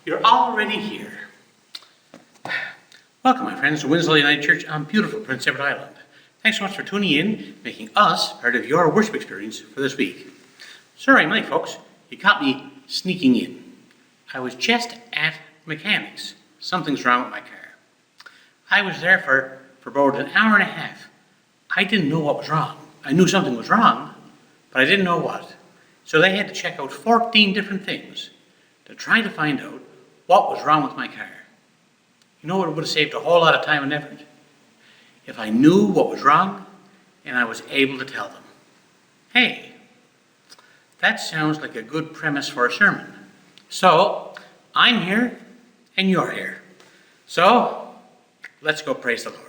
You're already here. Welcome, my friends, to Winsloe United Church on beautiful Prince Edward Island. Thanks so much for tuning in, making us part of your worship experience for this week. Sorry, Mike, folks, you caught me sneaking in. I was just at mechanics. Something's wrong with my car. I was there for about an hour and a half. I didn't know what was wrong. I knew something was wrong, but I didn't know what. So they had to check out 14 different things to try to find out what was wrong with my car. You know what, it would have saved a whole lot of time and effort? If I knew what was wrong and I was able to tell them. Hey, that sounds like a good premise for a sermon. So, I'm here and you're here. So, let's go praise the Lord.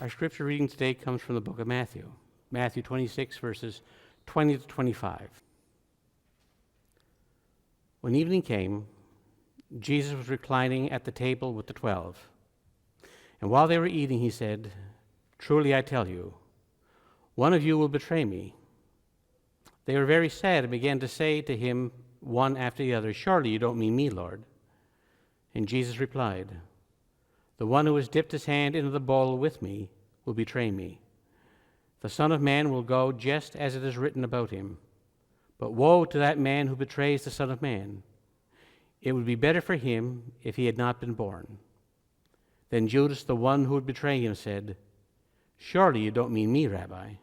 Our scripture reading today comes from the book of Matthew, Matthew 26, verses 20 to 25. When evening came, Jesus was reclining at the table with the 12. And while they were eating, he said, "Truly I tell you, one of you will betray me." They were very sad and began to say to him one after the other, "Surely you don't mean me, Lord." And Jesus replied, "The one who has dipped his hand into the bowl with me will betray me. The Son of Man will go just as it is written about him. But woe to that man who betrays the Son of Man. It would be better for him if he had not been born." Then Judas, the one who would betray him, said, "Surely you don't mean me, Rabbi."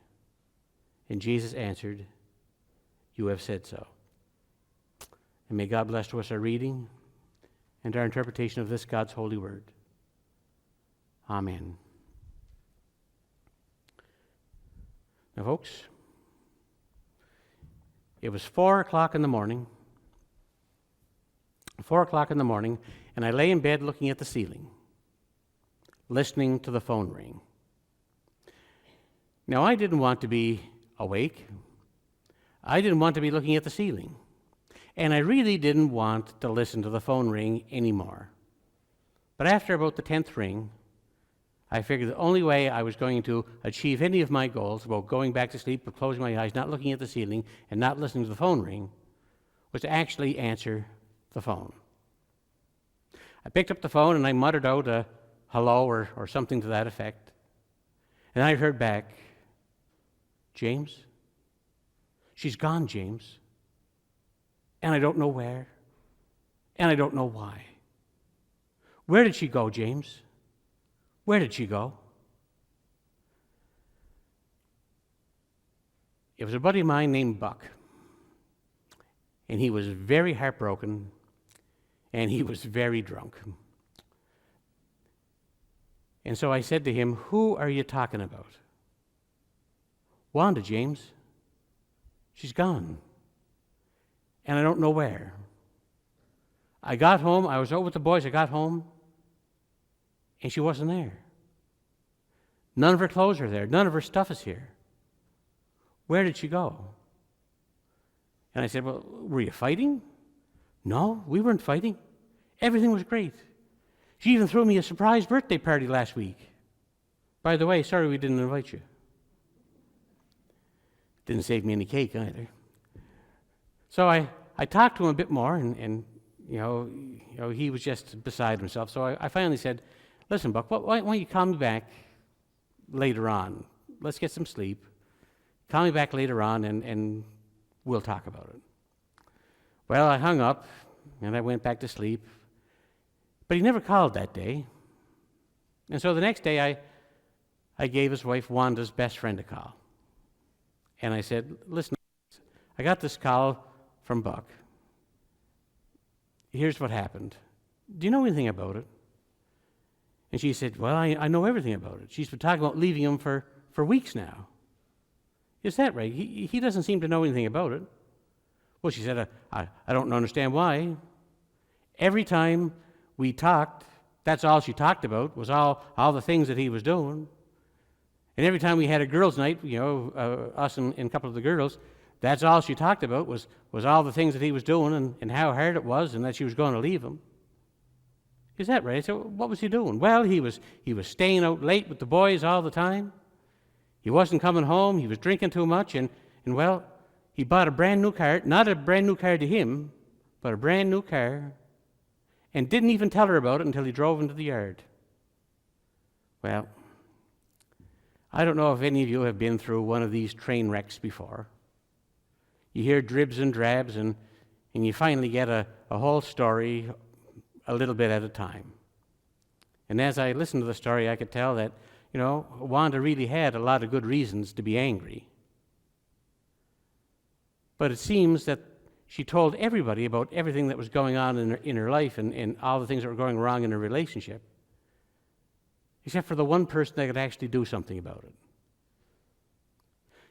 And Jesus answered, "You have said so." And may God bless to us our reading and our interpretation of this God's holy word. Amen. Now, folks, it was 4 o'clock in the morning, and I lay in bed looking at the ceiling, listening to the phone ring. Now, I didn't want to be awake. I didn't want to be looking at the ceiling. And I really didn't want to listen to the phone ring anymore. But after about the 10th ring, I figured the only way I was going to achieve any of my goals about going back to sleep, but closing my eyes, not looking at the ceiling, and not listening to the phone ring, was to actually answer the phone. I picked up the phone and I muttered out a hello or something to that effect. And I heard back, James? She's gone, James. And I don't know where. And I don't know why. Where did she go, James? Where did she go? It was a buddy of mine named Buck. And he was very heartbroken, and he was very drunk. And so I said to him, who are you talking about? Wanda, James. She's gone. And I don't know where. I got home, I was out with the boys, I got home, and she wasn't there. None of her clothes are there. None of her stuff is here. Where did she go? And I said, well, were you fighting? No, we weren't fighting. Everything was great. She even threw me a surprise birthday party last week. By the way, sorry we didn't invite you. Didn't save me any cake either. So I talked to him a bit more, and you know, he was just beside himself. So I finally said, listen, Buck, why don't you call me back later on? Let's get some sleep. Call me back later on, and we'll talk about it. Well, I hung up, and I went back to sleep. But he never called that day. And so the next day, I gave his wife, Wanda's best friend, a call. And I said, listen, I got this call from Buck. Here's what happened. Do you know anything about it? And she said, well, I know everything about it. She's been talking about leaving him for weeks now. Is that right? He doesn't seem to know anything about it. Well, she said, I don't understand why. Every time we talked, that's all she talked about, was all the things that he was doing. And every time we had a girls' night, us and a couple of the girls, that's all she talked about was all the things that he was doing and how hard it was and that she was going to leave him. Is that right? I said, what was he doing? Well, he was staying out late with the boys all the time. He wasn't coming home. He was drinking too much. And well, he bought a brand new car, not a brand new car to him, but a brand new car, and didn't even tell her about it until he drove into the yard. Well, I don't know if any of you have been through one of these train wrecks before. You hear dribs and drabs, and you finally get a whole story a little bit at a time. And as I listened to the story, I could tell that, Wanda really had a lot of good reasons to be angry. But it seems that she told everybody about everything that was going on in her life and all the things that were going wrong in her relationship, except for the one person that could actually do something about it.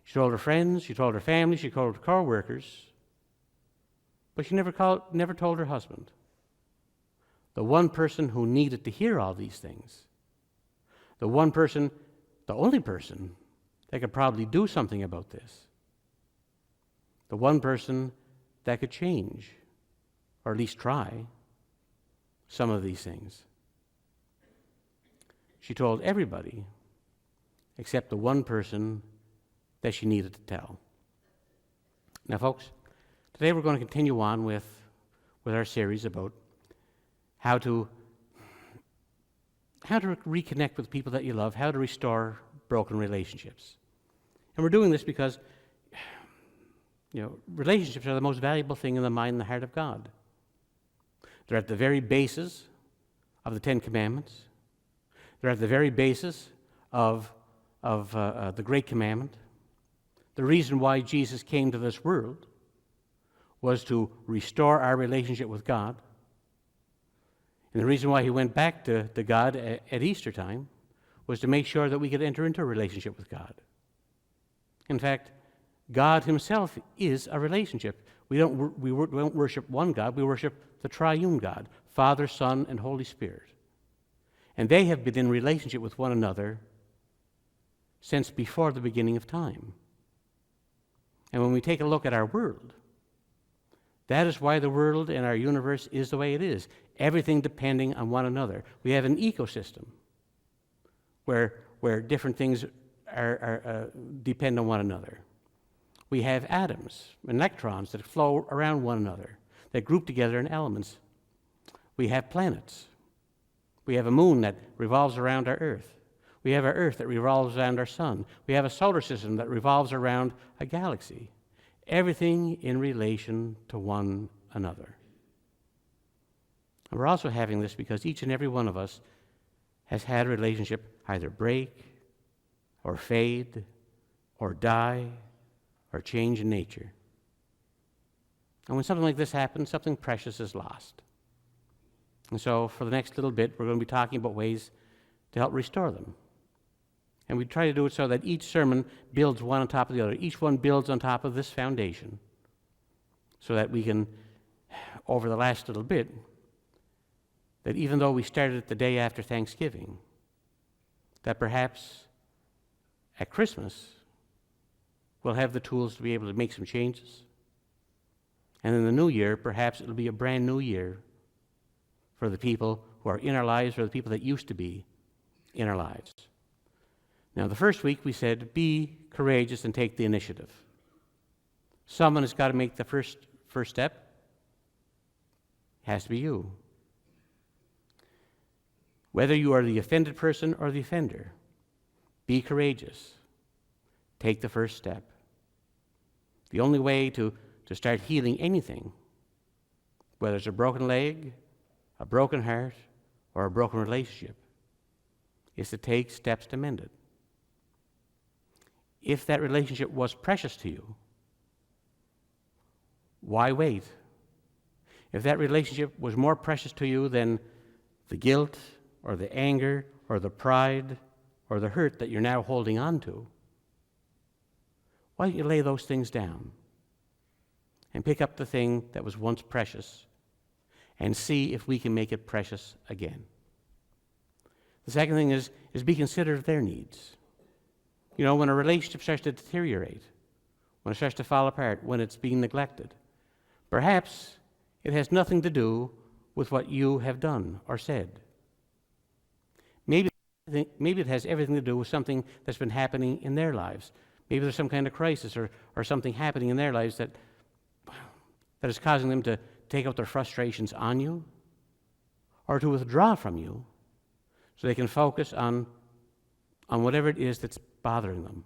She told her friends, she told her family, she told her co-workers, but she never told her husband. The one person who needed to hear all these things. The one person, the only person that could probably do something about this. The one person that could change, or at least try, some of these things. She told everybody except the one person that she needed to tell. Now, folks, today we're going to continue on with our series about how to reconnect with people that you love, how to restore broken relationships. And we're doing this because relationships are the most valuable thing in the mind and the heart of God. They're at the very basis of the Ten Commandments. They're at the very basis of the Great Commandment. The reason why Jesus came to this world was to restore our relationship with God. And the reason why he went back to God at Easter time was to make sure that we could enter into a relationship with God. In fact, God himself is a relationship. We don't worship one God, we worship the triune God, Father, Son, and Holy Spirit. And they have been in relationship with one another since before the beginning of time. And when we take a look at our world, that is why the world and our universe is the way it is. Everything depending on one another. We have an ecosystem where different things depend on one another. We have atoms and electrons that flow around one another, that group together in elements. We have planets. We have a moon that revolves around our Earth. We have our Earth that revolves around our sun. We have a solar system that revolves around a galaxy. Everything in relation to one another. And we're also having this because each and every one of us has had a relationship either break or fade or die or change in nature. And when something like this happens, something precious is lost. And so for the next little bit, we're going to be talking about ways to help restore them. And we try to do it so that each sermon builds one on top of the other. Each one builds on top of this foundation so that we can, over the last little bit, that even though we started it the day after Thanksgiving, that perhaps at Christmas we'll have the tools to be able to make some changes. And in the new year, perhaps it'll be a brand new year for the people who are in our lives or the people that used to be in our lives. Now, the first week we said, be courageous and take the initiative. Someone has got to make the first step. It has to be you. Whether you are the offended person or the offender, be courageous. Take the first step. The only way to start healing anything, whether it's a broken leg, a broken heart, or a broken relationship, is to take steps to mend it. If that relationship was precious to you, why wait? If that relationship was more precious to you than the guilt or the anger or the pride or the hurt that you're now holding on to, why don't you lay those things down and pick up the thing that was once precious and see if we can make it precious again? The second thing is be considerate of their needs. You know, when a relationship starts to deteriorate, when it starts to fall apart, when it's being neglected, perhaps it has nothing to do with what you have done or said. Maybe it has everything to do with something that's been happening in their lives. Maybe there's some kind of crisis or something happening in their lives that is causing them to take out their frustrations on you or to withdraw from you so they can focus on whatever it is that's bothering them.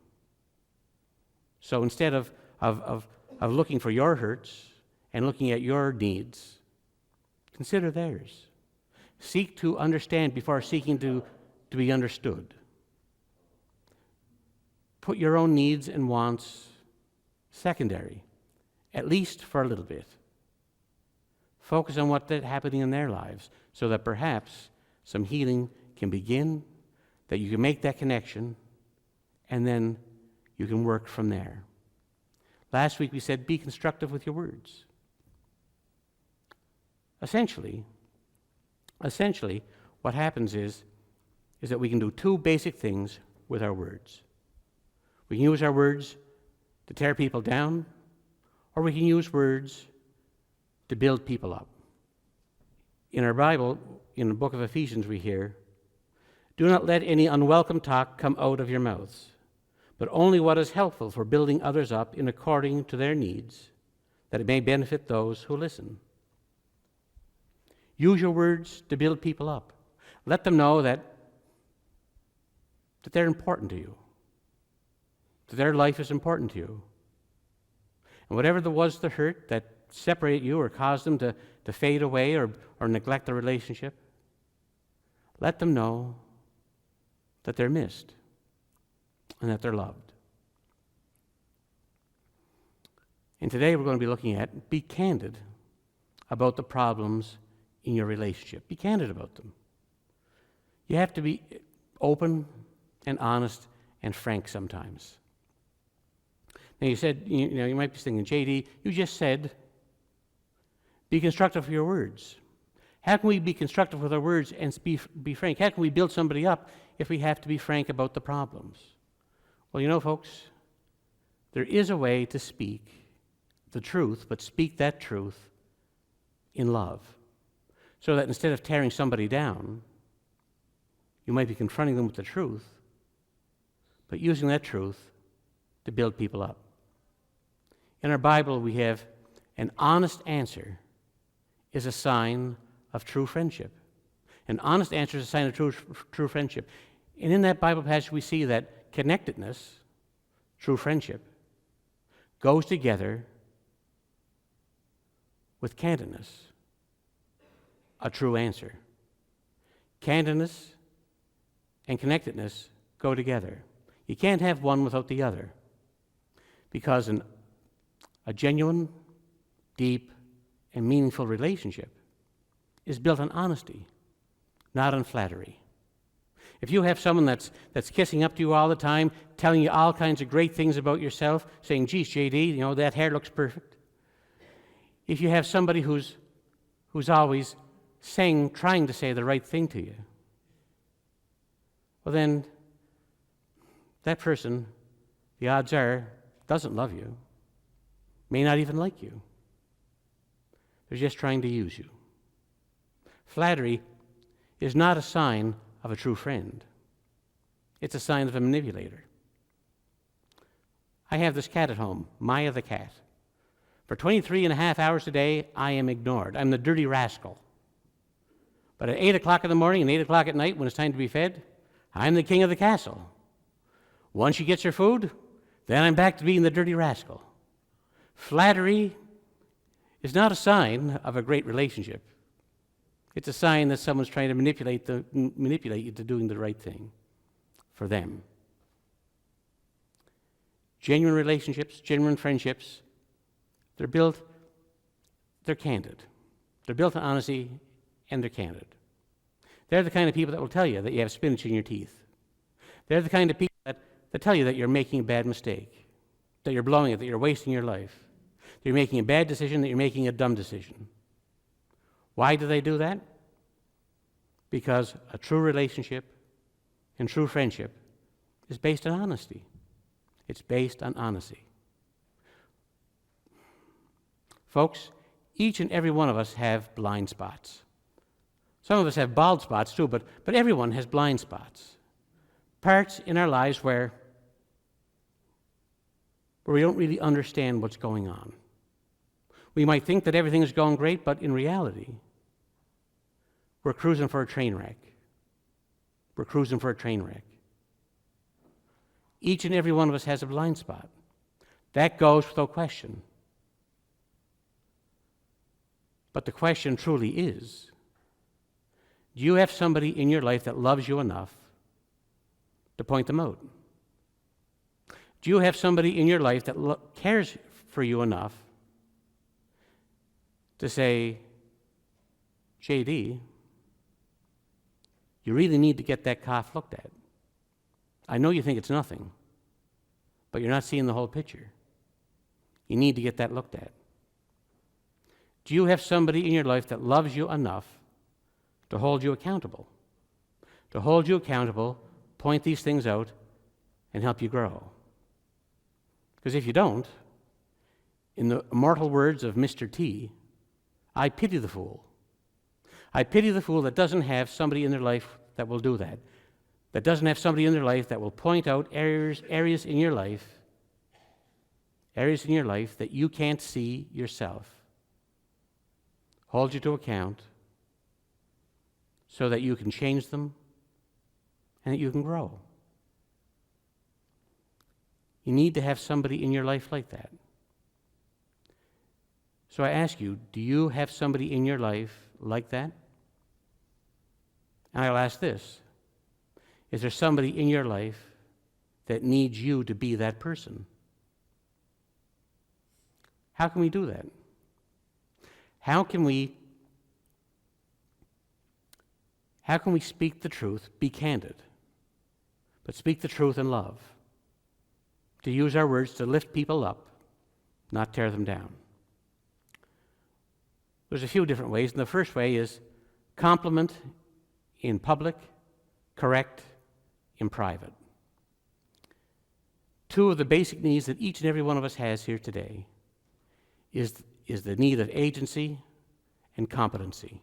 So instead of looking for your hurts and looking at your needs, consider theirs. Seek to understand before seeking to be understood. Put your own needs and wants secondary, at least for a little bit. Focus on what's happening in their lives so that perhaps some healing can begin, that you can make that connection, and then you can work from there. Last week we said, be constructive with your words. Essentially, what happens is that we can do two basic things with our words. We can use our words to tear people down, or we can use words to build people up. In our Bible, in the book of Ephesians, we hear, do not let any unwelcome talk come out of your mouths, but only what is helpful for building others up in according to their needs, that it may benefit those who listen. Use your words to build people up. Let them know that they're important to you, that their life is important to you. And whatever there was the hurt that separated you or caused them to fade away or neglect the relationship, let them know that they're missed and that they're loved. And today we're going to be looking at be candid about the problems in your relationship. Be candid about them. You have to be open and honest and frank sometimes. Now you said, you might be thinking, JD, you just said, be constructive with your words. How can we be constructive with our words and be frank? How can we build somebody up if we have to be frank about the problems? Well, folks, there is a way to speak the truth, but speak that truth in love. So that instead of tearing somebody down, You might be confronting them with the truth, but using that truth to build people up. In our Bible, we have an honest answer is a sign of true friendship. An honest answer is a sign of true friendship. And in that Bible passage, we see that connectedness, true friendship, goes together with candidness, a true answer. Candidness and connectedness go together. You can't have one without the other, because a genuine, deep, and meaningful relationship is built on honesty, not on flattery. If you have someone that's kissing up to you all the time, telling you all kinds of great things about yourself, saying, geez, JD, that hair looks perfect. If you have somebody who's always trying to say the right thing to you, well then, that person, the odds are, doesn't love you, may not even like you. They're just trying to use you. Flattery is not a sign of a true friend. It's a sign of a manipulator. I have this cat at home, Maya the cat. For 23 and a half hours a day, I am ignored. I'm the dirty rascal. But at 8 o'clock in the morning and 8 o'clock at night, when it's time to be fed, I'm the king of the castle. Once she gets her food, then I'm back to being the dirty rascal. Flattery is not a sign of a great relationship. It's a sign that someone's trying to manipulate you to doing the right thing for them. Genuine relationships, genuine friendships, they're candid. They're built on honesty, and they're candid. They're the kind of people that will tell you that you have spinach in your teeth. They're the kind of people that tell you that you're making a bad mistake, that you're blowing it, that you're wasting your life, that you're making a bad decision, that you're making a dumb decision. Why do they do that? Because a true relationship and true friendship is based on honesty. It's based on honesty. Folks, each and every one of us have blind spots. Some of us have bald spots too, but everyone has blind spots. Parts in our lives where we don't really understand what's going on. We might think that everything is going great, but in reality, we're cruising for a train wreck. We're cruising for a train wreck. Each and every one of us has a blind spot. That goes without question. But the question truly is, do you have somebody in your life that loves you enough to point them out? Do you have somebody in your life that cares for you enough to say, JD, you really need to get that cough looked at. I know you think it's nothing, but you're not seeing the whole picture. You need to get that looked at. Do you have somebody in your life that loves you enough to hold you accountable? To hold you accountable, point these things out, and help you grow? Because if you don't, in the immortal words of Mr. T, I pity the fool. I pity the fool that doesn't have somebody in their life that will do that. That doesn't have somebody in their life that will point out areas in your life that you can't see yourself. Hold you to account so that you can change them and that you can grow. You need to have somebody in your life like that. So I ask you, do you have somebody in your life like that? And I'll ask this. Is there somebody in your life that needs you to be that person? How can we do that? How can we speak the truth, be candid, but speak the truth in love? To use our words to lift people up, not tear them down. There's a few different ways, and the first way is compliment in public, correct in private. Two of the basic needs that each and every one of us has here today is the need of agency and competency.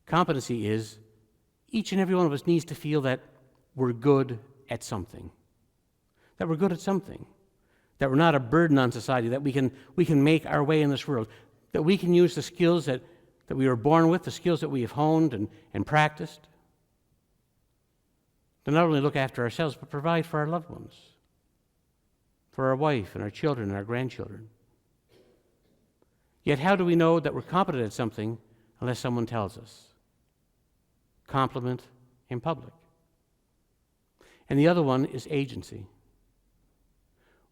Competency is each and every one of us needs to feel that we're good at something. That we're good at something. That we're not a burden on society, that we can make our way in this world, that we can use the skills that we were born with, the skills that we have honed and practiced, to not only look after ourselves, but provide for our loved ones, for our wife and our children and our grandchildren. Yet how do we know that we're competent at something unless someone tells us? Compliment in public. And the other one is agency.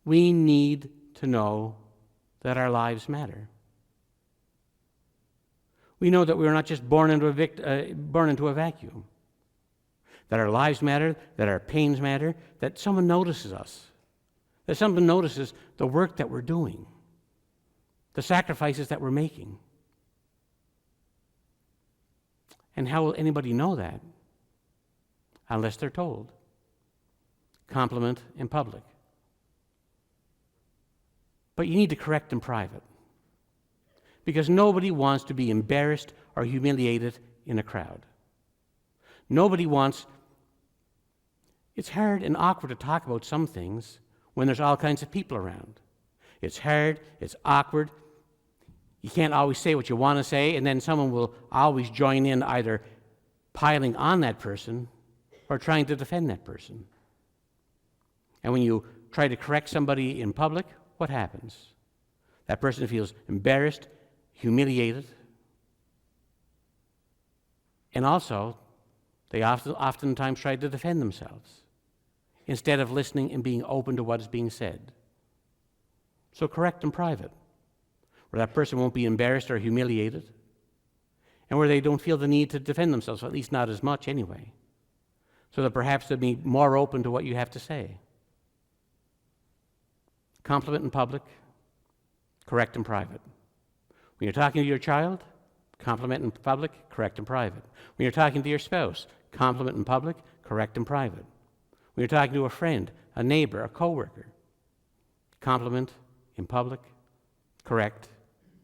We need to know that our lives matter. We know that we are not just born into a vacuum. That our lives matter, that our pains matter, that someone notices us, that someone notices the work that we're doing, the sacrifices that we're making. And how will anybody know that unless they're told? Compliment in public. But you need to correct in private, because nobody wants to be embarrassed or humiliated in a crowd. Nobody wants. It's hard and awkward to talk about some things when there's all kinds of people around. It's hard, it's awkward. You can't always say what you want to say, and then someone will always join in, either piling on that person or trying to defend that person. And when you try to correct somebody in public, what happens? That person feels embarrassed, humiliated, and also they oftentimes try to defend themselves instead of listening and being open to what is being said. So correct in private, where that person won't be embarrassed or humiliated, and where they don't feel the need to defend themselves, at least not as much anyway, so that perhaps they'll be more open to what you have to say. Compliment in public, correct in private. When you're talking to your child, compliment in public, correct in private. When you're talking to your spouse, compliment in public, correct in private. When you're talking to a friend, a neighbor, a coworker, compliment in public, correct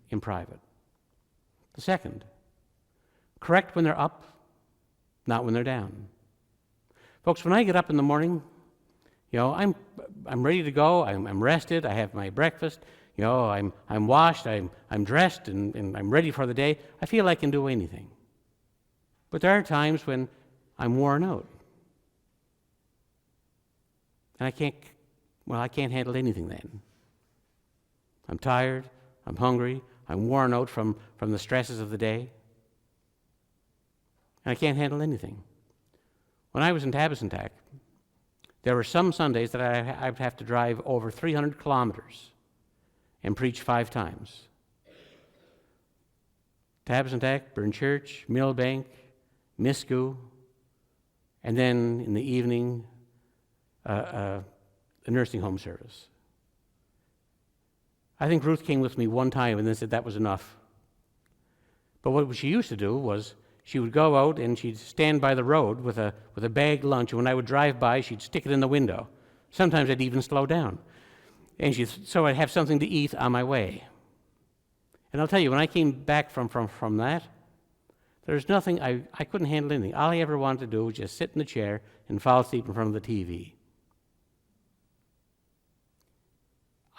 in private. The second, correct when they're up, not when they're down. Folks, when I get up in the morning, I'm ready to go. I'm rested. I have my breakfast. I'm washed. I'm dressed, and I'm ready for the day. I feel I can do anything. But there are times when I'm worn out, and I can't handle anything then. I'm tired. I'm hungry. I'm worn out from the stresses of the day, and I can't handle anything. When I was in Tabasantac, there were some Sundays that I'd have to drive over 300 kilometers and preach 5 times. Tabasantac, Burn Church, Millbank, Miscou, and then in the evening, a nursing home service. I think Ruth came with me one time and then said that was enough. But what she used to do was she would go out and she'd stand by the road with a bagged lunch, and when I would drive by, she'd stick it in the window. Sometimes I'd even slow down. And so I'd have something to eat on my way. And I'll tell you, when I came back from that, there's nothing, I couldn't handle anything. All I ever wanted to do was just sit in the chair and fall asleep in front of the TV.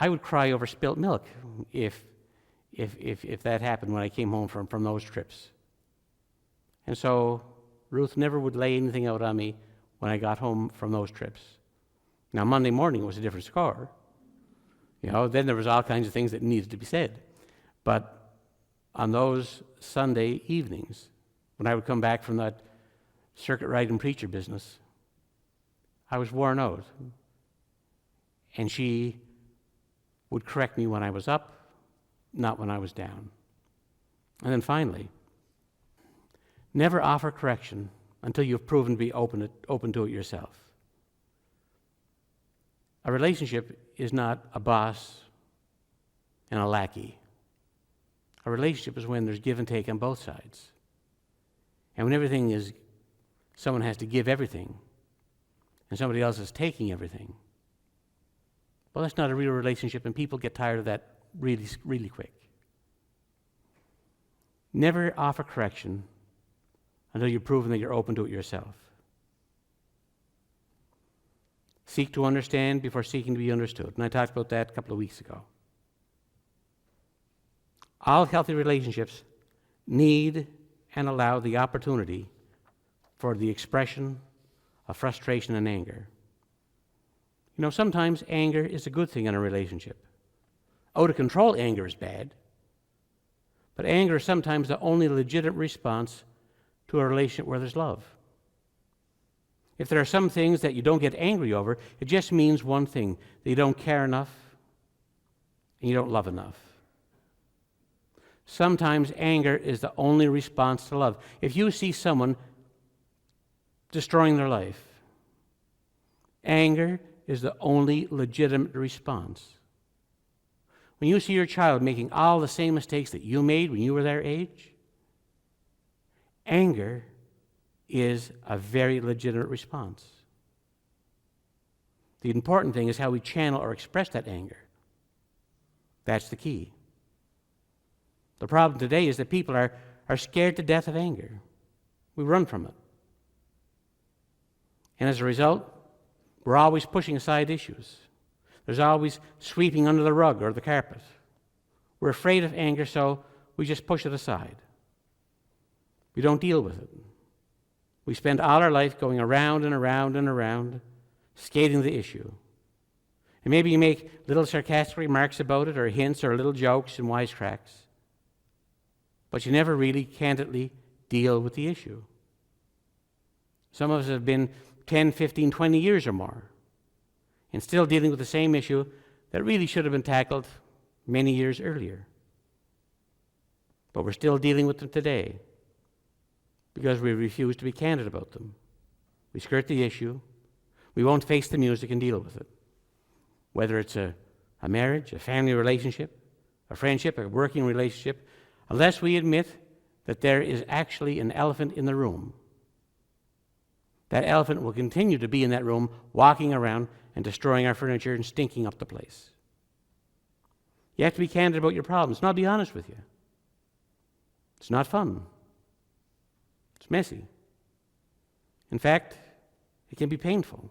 I would cry over spilt milk if that happened when I came home from those trips. And so Ruth never would lay anything out on me when I got home from those trips. Now, Monday morning was a different score. Then there was all kinds of things that needed to be said. But on those Sunday evenings, when I would come back from that circuit ride and preacher business, I was worn out. And she would correct me when I was up, not when I was down. And then finally, never offer correction until you've proven to be open to it yourself. A relationship is not a boss and a lackey. A relationship is when there's give and take on both sides. And when someone has to give everything, and somebody else is taking everything, well, that's not a real relationship, and people get tired of that really, really quick. Never offer correction until you've proven that you're open to it yourself. Seek to understand before seeking to be understood. And I talked about that a couple of weeks ago. All healthy relationships need and allow the opportunity for the expression of frustration and anger. You know, sometimes anger is a good thing in a relationship. Out of control anger is bad, but anger is sometimes the only legitimate response to a relationship where there's love. If there are some things that you don't get angry over, it just means one thing: that you don't care enough and you don't love enough. Sometimes anger is the only response to love. If you see someone destroying their life, anger is the only legitimate response. When you see your child making all the same mistakes that you made when you were their age, anger is a very legitimate response. The important thing is how we channel or express that anger. That's the key. The problem today is that people are scared to death of anger. We run from it. And as a result, we're always pushing aside issues. There's always sweeping under the rug or the carpet. We're afraid of anger, so we just push it aside. We don't deal with it. We spend all our life going around and around and around, skating the issue. And maybe you make little sarcastic remarks about it, or hints, or little jokes and wisecracks. But you never really candidly deal with the issue. Some of us have been 10, 15, 20 years or more, and still dealing with the same issue that really should have been tackled many years earlier. But we're still dealing with them today because we refuse to be candid about them. We skirt the issue. We won't face the music and deal with it. Whether it's a marriage, a family relationship, a friendship, a working relationship, unless we admit that there is actually an elephant in the room. That elephant will continue to be in that room, walking around and destroying our furniture and stinking up the place. You have to be candid about your problems, and I'll be honest with you. It's not fun. It's messy. In fact, it can be painful.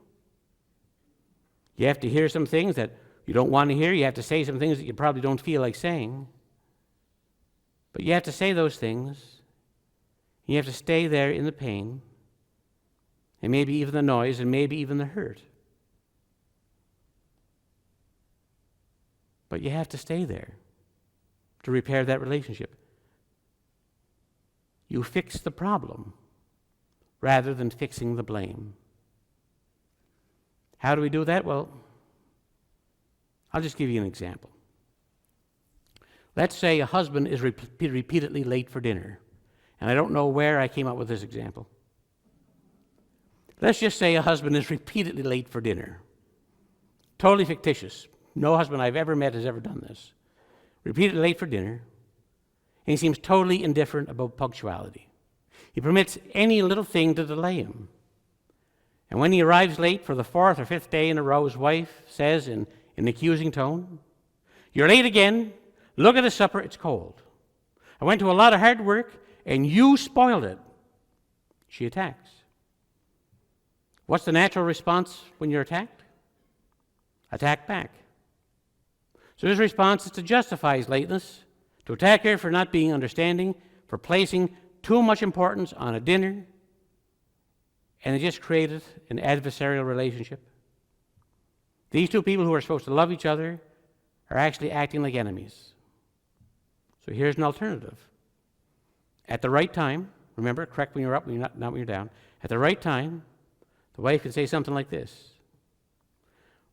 You have to hear some things that you don't want to hear. You have to say some things that you probably don't feel like saying. But you have to say those things. You have to stay there in the pain, and maybe even the noise, and maybe even the hurt. But you have to stay there to repair that relationship. You fix the problem rather than fixing the blame. How do we do that? Well, I'll just give you an example. Let's say a husband is repeatedly late for dinner. And I don't know where I came up with this example. Let's just say a husband is repeatedly late for dinner. Totally fictitious. No husband I've ever met has ever done this. Repeatedly late for dinner, and he seems totally indifferent about punctuality. He permits any little thing to delay him. And when he arrives late for the fourth or fifth day in a row, his wife says in an accusing tone, "You're late again. Look at the supper, it's cold. I went to a lot of hard work, and you spoiled it." She attacks. What's the natural response when you're attacked? Attack back. So his response is to justify his lateness, to attack her for not being understanding, for placing too much importance on a dinner, and it just created an adversarial relationship. These two people who are supposed to love each other are actually acting like enemies. So here's an alternative. At the right time, remember, correct when you're up, not when you're down. At the right time, the wife can say something like this: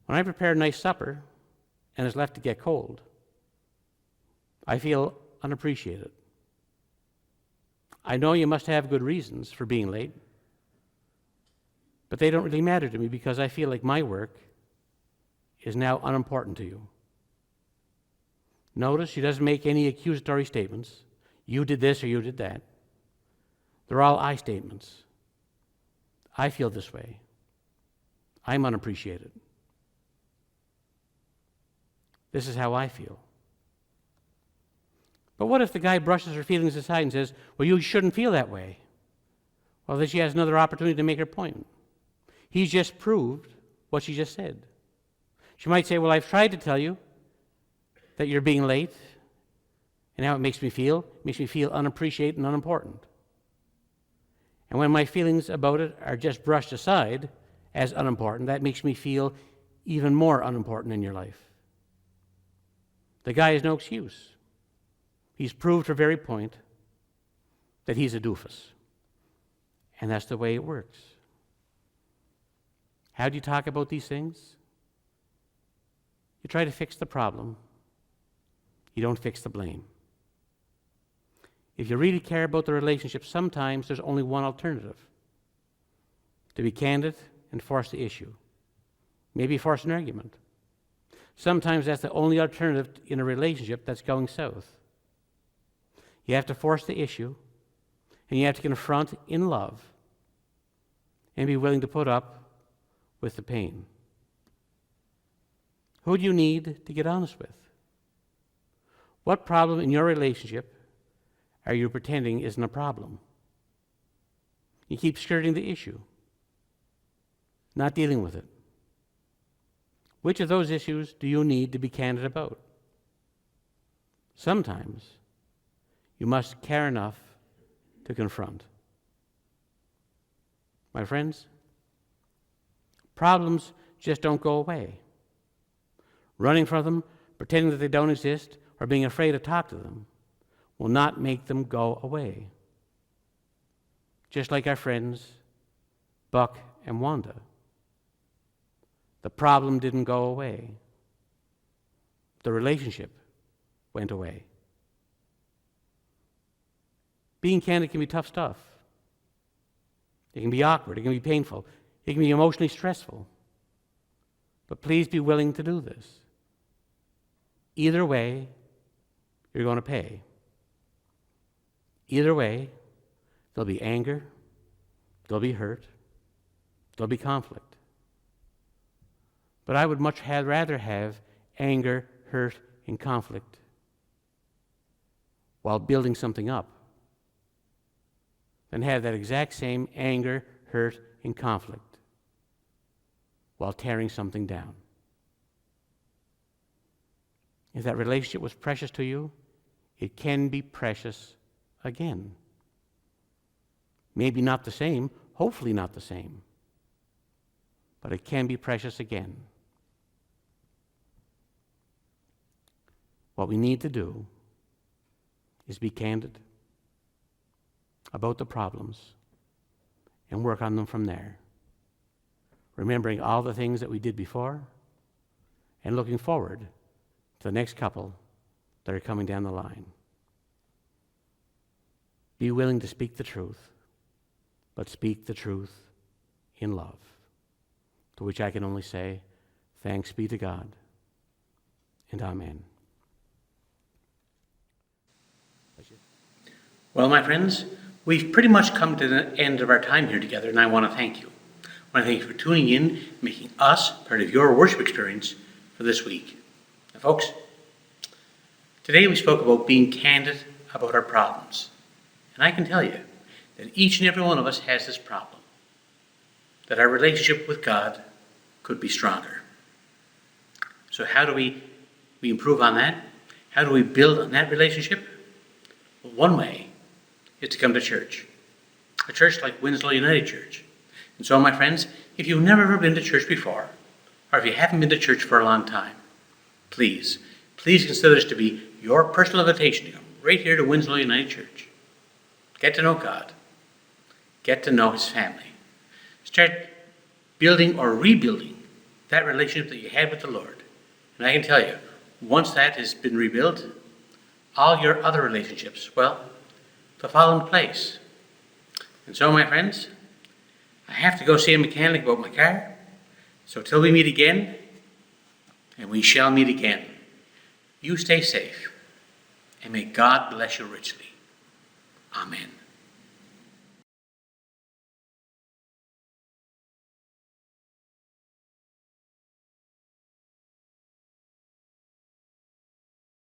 "When I prepare a nice supper and it's left to get cold, I feel unappreciated. I know you must have good reasons for being late, but they don't really matter to me because I feel like my work is now unimportant to you." Notice she doesn't make any accusatory statements. You did this or you did that. They're all I statements. I feel this way. I'm unappreciated. This is how I feel. But what if the guy brushes her feelings aside and says, "Well, you shouldn't feel that way. Well, then she has another opportunity to make her point. He's just proved what she just said. She might say, well, I've tried to tell you that you're being late, and how it makes me feel. It makes me feel unappreciated and unimportant. And when my feelings about it are just brushed aside as unimportant, that makes me feel even more unimportant in your life. The guy has no excuse. He's proved her very point that he's a doofus. And that's the way it works. How do you talk about these things? You try to fix the problem. You don't fix the blame. If you really care about the relationship, sometimes there's only one alternative: to be candid and force the issue. Maybe force an argument. Sometimes that's the only alternative in a relationship that's going south. You have to force the issue, and you have to confront in love and be willing to put up with the pain. Who do you need to get honest with? What problem in your relationship are you pretending isn't a problem? You keep skirting the issue, not dealing with it. Which of those issues do you need to be candid about? Sometimes you must care enough to confront. My friends, problems just don't go away. Running from them, pretending that they don't exist, or being afraid to talk to them will not make them go away. Just like our friends, Buck and Wanda. The problem didn't go away. The relationship went away. Being candid can be tough stuff. It can be awkward. It can be painful. It can be emotionally stressful. But please be willing to do this. Either way, you're going to pay. Either way, there'll be anger, there'll be hurt, there'll be conflict. But I would much rather have anger, hurt, and conflict while building something up than have that exact same anger, hurt, and conflict while tearing something down. If that relationship was precious to you, it can be precious again. Maybe not the same, hopefully not the same, but it can be precious again. What we need to do is be candid about the problems and work on them from there, remembering all the things that we did before and looking forward to the next couple that are coming down the line. Be willing to speak the truth, but speak the truth in love, to which I can only say, thanks be to God, and amen. Well, my friends, we've pretty much come to the end of our time here together, and I want to thank you. I want to thank you for tuning in, making us part of your worship experience for this week. Now, folks, today we spoke about being candid about our problems. And I can tell you that each and every one of us has this problem, that our relationship with God could be stronger. So how do we improve on that? How do we build on that relationship? Well, one way is to come to church, a church like Winsloe United Church. And so, my friends, if you've never ever been to church before, or if you haven't been to church for a long time, please consider this to be your personal invitation to come right here to Winsloe United Church. Get to know God. Get to know His family. Start building or rebuilding that relationship that you had with the Lord. And I can tell you, once that has been rebuilt, all your other relationships, well, they'll fall into place. And so, my friends, I have to go see a mechanic about my car. So till we meet again, and we shall meet again, you stay safe, and may God bless you richly. Amen.